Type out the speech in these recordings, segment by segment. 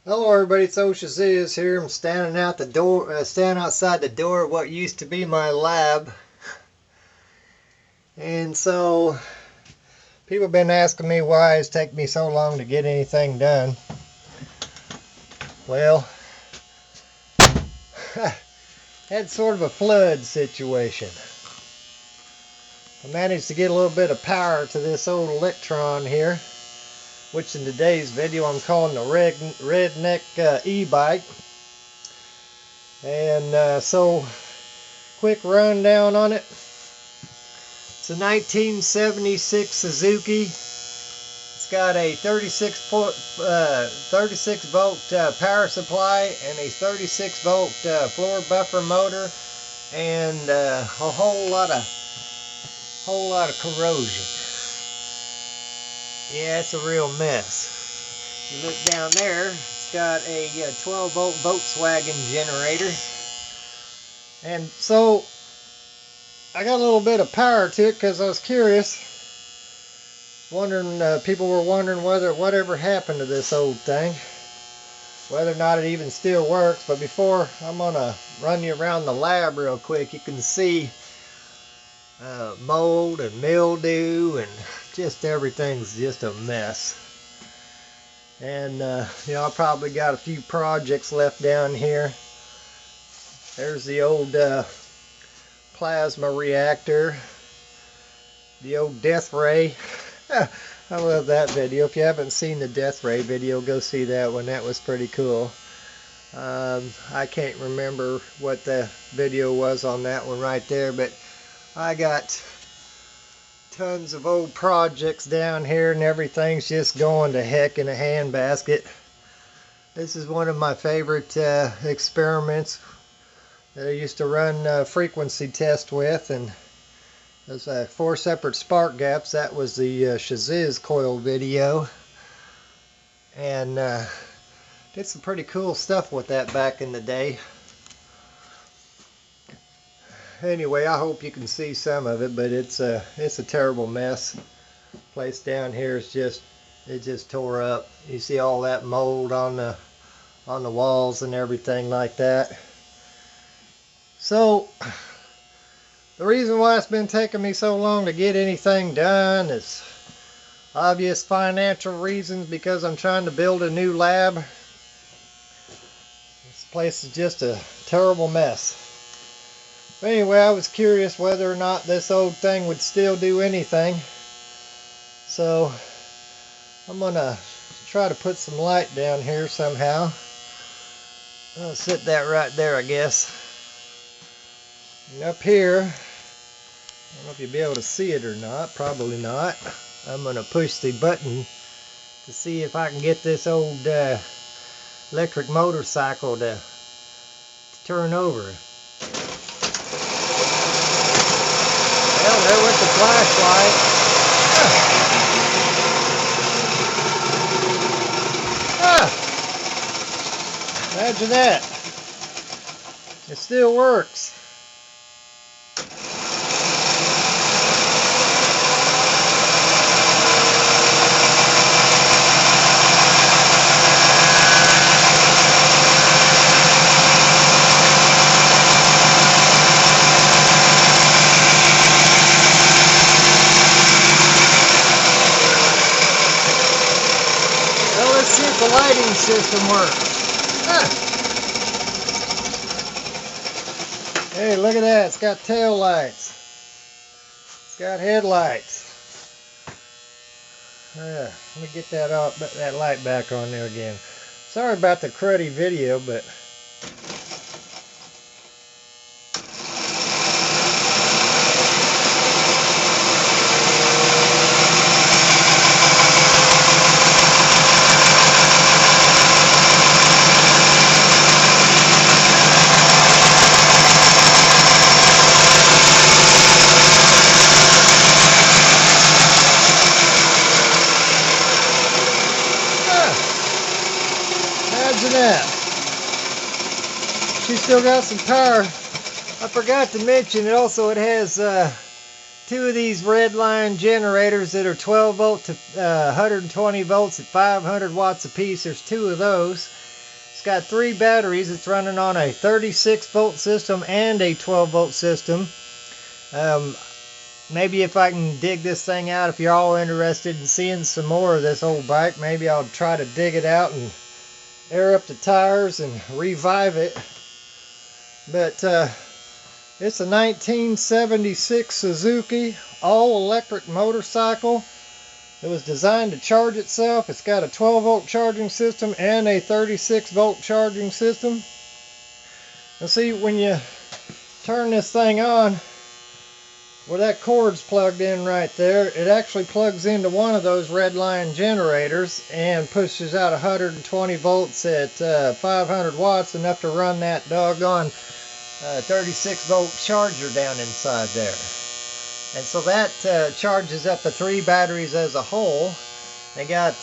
Hello everybody, it's shazizz here. I'm standing outside the door of what used to be my lab. And so people have been asking me why it's taken me so long to get anything done. Well, had sort of a flood situation. I managed to get a little bit of power to this old ELECTRON here, which in today's video I'm calling the Redneck E Bike. And so, quick rundown on it. It's a 1976 Suzuki. It's got a 36 volt power supply and a 36 volt floor buffer motor, and a whole lot of corrosion. Yeah, it's a real mess. You look down there, it's got a 12 volt Volkswagen generator. And so I got a little bit of power to it because I was curious. People were wondering whatever happened to this old thing. Whether or not it even still works. But before, I'm going to run you around the lab real quick. You can see mold and mildew and just everything's just a mess. And I probably got a few projects left down here. There's the old plasma reactor, the old death ray. I love that video. If you haven't seen the death ray video, go see that one. That was pretty cool. I can't remember what the video was on that one right there, but I got tons of old projects down here and everything's just going to heck in a handbasket. This is one of my favorite experiments that I used to run frequency test with, and there's 4 separate spark gaps. That was the shazizz coil video, and did some pretty cool stuff with that back in the day. Anyway, I hope you can see some of it, but it's a terrible mess. Place down here is just tore up. You see all that mold on the walls and everything like that. So the reason why it's been taking me so long to get anything done is obvious financial reasons, because I'm trying to build a new lab. This place is just a terrible mess. But anyway, I was curious whether or not this old thing would still do anything. So I'm going to try to put some light down here somehow. I'll sit that right there, I guess. And up here, I don't know if you'll be able to see it or not. Probably not. I'm going to push the button to see if I can get this old electric motorcycle to turn over. Well, there went the flashlight. Imagine that. It still works. See if the lighting system works. Hey, look at that. It's got tail lights. It's got headlights. Let me get that light back on there again. Sorry about the cruddy video, but imagine that. She's still got some power. I forgot to mention it also. It has 2 of these red line generators that are 12 volt to 120 volts at 500 watts a piece. There's 2 of those. It's got 3 batteries. It's running on a 36 volt system and a 12 volt system. Maybe if I can dig this thing out, if you're all interested in seeing some more of this old bike, maybe I'll try to dig it out and air up the tires and revive it. But it's a 1976 Suzuki all-electric motorcycle. It was designed to charge itself. It's got a 12 volt charging system and a 36 volt charging system. And see, when you turn this thing on, where that cord's plugged in right there, it actually plugs into one of those red line generators and pushes out 120 volts at 500 watts, enough to run that doggone 36 volt charger down inside there. And so that charges up the 3 batteries as a whole. They got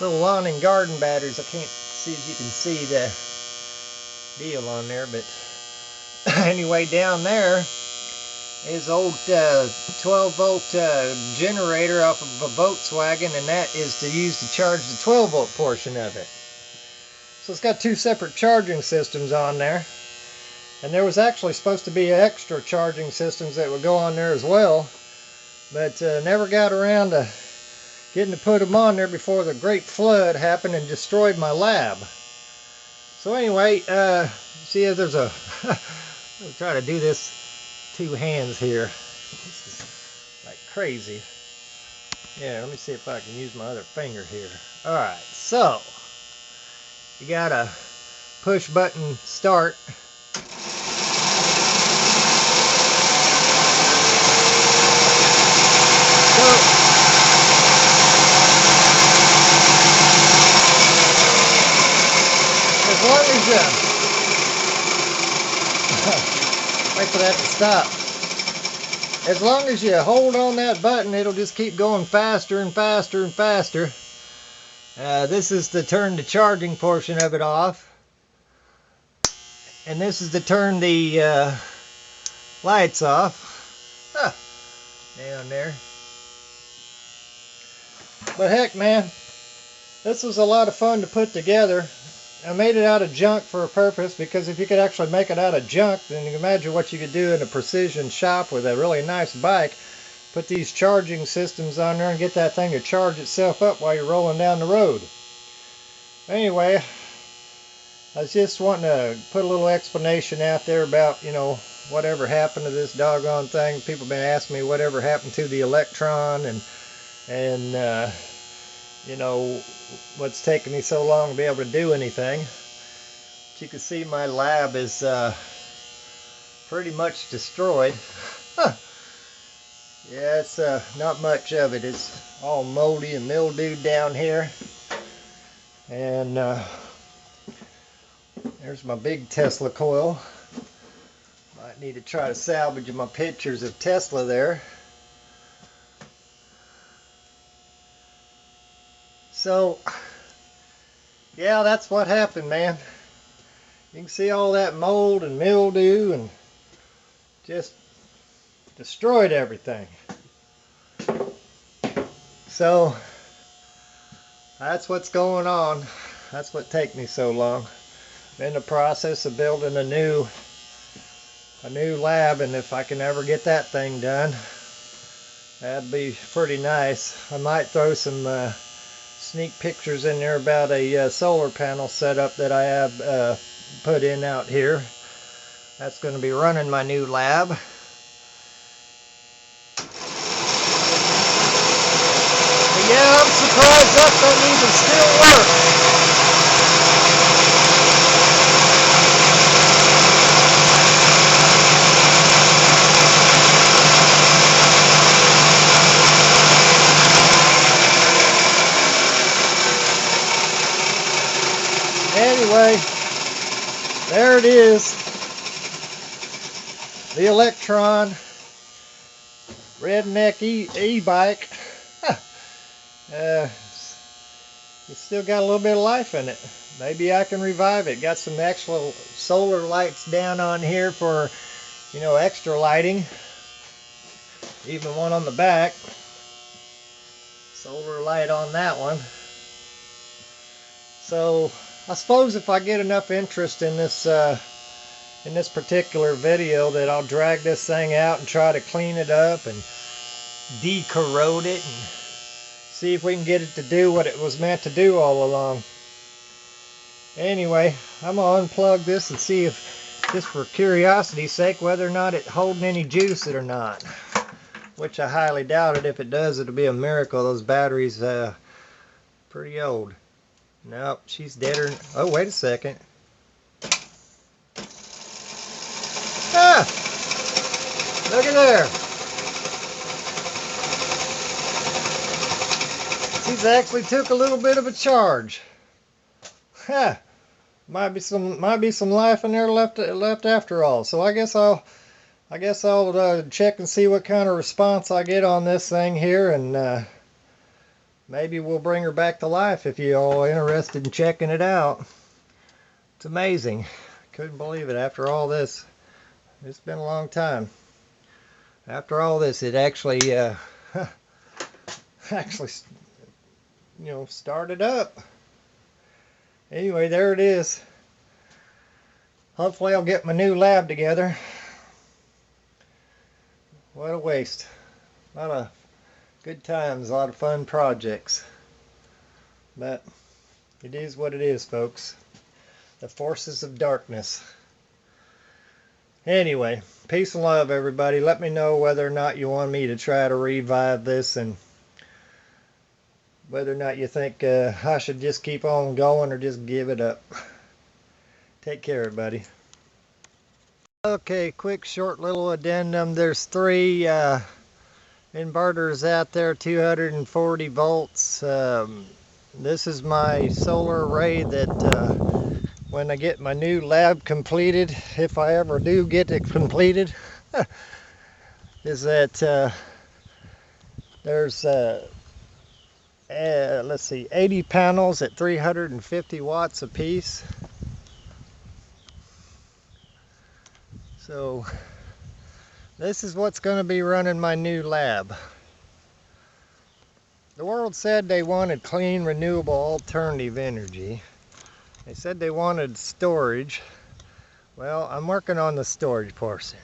little lawn and garden batteries. I can't see if you can see the deal on there, but anyway, down there is old 12 volt generator off of a Volkswagen, and that is to use to charge the 12 volt portion of it. So it's got 2 separate charging systems on there, and there was actually supposed to be extra charging systems that would go on there as well, but never got around to getting to put them on there before the great flood happened and destroyed my lab. So anyway, see if there's a I'll try to do this 2 hands here. This is like crazy. Yeah, let me see if I can use my other finger here. Alright, so you got a push button start. So as long as you wait for that to stop. As long as you hold on that button, it'll just keep going faster and faster and faster. This is to turn the charging portion of it off. And this is to turn the lights off. Down there. But heck, man, this was a lot of fun to put together. I made it out of junk for a purpose, because if you could actually make it out of junk, then you can imagine what you could do in a precision shop with a really nice bike. Put these charging systems on there and get that thing to charge itself up while you're rolling down the road. Anyway, I was just wanting to put a little explanation out there about, you know, whatever happened to this doggone thing. People have been asking me whatever happened to the ELECTRON, and you know, what's taking me so long to be able to do anything. But you can see my lab is pretty much destroyed. Yeah, it's not much of it. It's all moldy and mildewed down here. And there's my big Tesla coil. Might need to try to salvage my pictures of Tesla there. So, yeah, that's what happened, man. You can see all that mold and mildew and just destroyed everything. So, that's what's going on. That's what took me so long. I'm in the process of building a new lab, and if I can ever get that thing done, that'd be pretty nice. I might throw some sneak pictures in there about a solar panel setup that I have put in out here. That's going to be running my new lab. But yeah, I'm surprised that doesn't even still work. Anyway, there it is. The ELECTRON Redneck E Bike. It's still got a little bit of life in it. Maybe I can revive it. Got some actual solar lights down on here for, you know, extra lighting. Even one on the back. Solar light on that one. So I suppose if I get enough interest in this particular video, that I'll drag this thing out and try to clean it up and decorrode it and see if we can get it to do what it was meant to do all along. Anyway, I'm going to unplug this and see if, just for curiosity's sake, whether or not it's holding any juice or not. Which I highly doubt it. If it does, it'll be a miracle. Those batteries pretty old. Nope, she's deader. Oh, wait a second. Ah! Look at there. She's actually took a little bit of a charge. Ha! Might be some life in there left after all. So I guess I'll check and see what kind of response I get on this thing here, and maybe we'll bring her back to life if you all are interested in checking it out. It's amazing. Couldn't believe it after all this. It's been a long time. After all this, it actually started up. Anyway, there it is. Hopefully I'll get my new lab together. What a waste. A lot of good times, a lot of fun projects. But it is what it is, folks. The forces of darkness. Anyway, peace and love, everybody. Let me know whether or not you want me to try to revive this, and whether or not you think I should just keep on going or just give it up. Take care, everybody. Okay, quick short little addendum. There's 3 inverters out there, 240 volts. This is my solar array that when I get my new lab completed, if I ever do get it completed, is that there's let's see, 80 panels at 350 watts a piece. So this is what's going to be running my new lab. The world said they wanted clean, renewable, alternative energy. They said they wanted storage. Well, I'm working on the storage portion,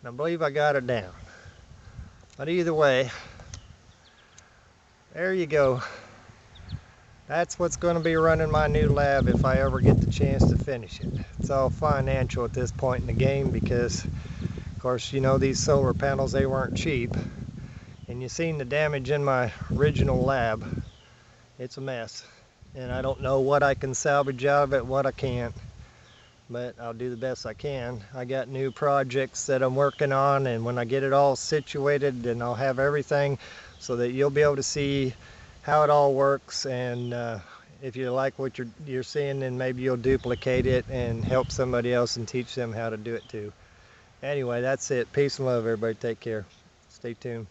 and I believe I got it down. But either way, there you go. That's what's going to be running my new lab if I ever get the chance to finish it. It's all financial at this point in the game because, of course, you know, these solar panels, they weren't cheap. And you've seen the damage in my original lab. It's a mess. And I don't know what I can salvage out of it, what I can't. But I'll do the best I can. I got new projects that I'm working on, and when I get it all situated, then I'll have everything so that you'll be able to see how it all works, and if you like what you're seeing, then maybe you'll duplicate it and help somebody else and teach them how to do it too. Anyway, that's it. Peace and love, everybody. Take care. Stay tuned.